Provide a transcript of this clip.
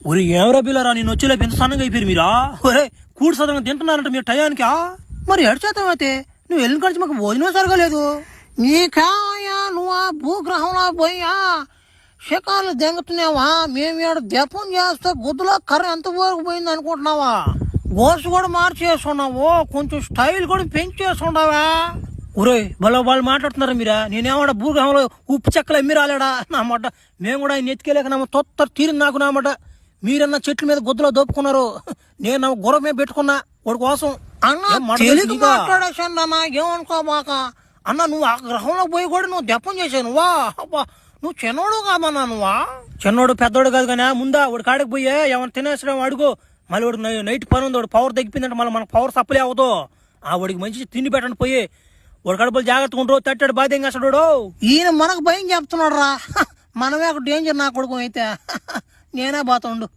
ఒరే ఏమరా పిల్లరా నేను వచ్చేలేపు ఎంత సన్నగా అయిపోయారు మీరా? ఒరే కూడి సదనం తింటున్నారంట మీరు టయానికి. మరి ఎడు చేద్దాం అయితే నువ్వు వెళ్ళిన కలిసి మాకు భోజనం సరగలేదు. నీకేమయ్యా నువ్వు ఆ భూగ్రహంలో పోయా శకాలు దెంగుతున్నావా? మేము ఇక్కడ జపం చేస్తే గుద్దులో కర్ర ఎంత వరకు పోయింది అనుకుంటున్నావా? గోసు కూడా మార్చేస్తున్నావు, కొంచెం స్టైల్ కూడా పెంచేస్తున్నావా? ఒరే భలే వాళ్ళు మాట్లాడుతున్నారా మీరా? నేనేమన్నా భూగ్రహంలో ఉప్పు చెక్కలు ఎమ్మి రాలేడా నామాట? మేము కూడా ఆయన ఎత్తుకెళ్ళాక నా తొత్త తీరింది నాకు నామాట. మీరన్నా చెట్ల మీద గుద్దలో దోపుకున్నారు, నేను నా గుర్ర మీద పెట్టుకున్నా వాడి కోసం. మాట్లాడేసాను ఏమనుకోబాక అన్న. నువ్వు ఆ గ్రహంలో పోయి కూడా నువ్వు దెప్పం చేసావు నువ్వా? అబ్బా నువ్వు చిన్నోడు కామన్నా నువ్వా? చిన్నోడు పెద్దోడు కాదు కానీ ముందా వాడి కాడికి పోయే ఏమైనా తినేసడం అడుగు. మళ్ళీ వాడికి నైట్ పని ఉంది, వాడు పవర్ తగ్గిపోయిందంటే మళ్ళీ మనకు పవర్ సప్లై అవ్వదు. ఆ వాడికి మంచి తిండి పెట్టండి పోయి. వాడి కడుపులు జాగ్రత్తగా ఉండరు, తట్టాడు బాధ్యం చేస్తాడు. ఈయన మనకు భయం చెప్తున్నాడు రా, మనమే ఒక డేంజర్ నా కొడుకు అయితే. నేనే పోతా ఉండు.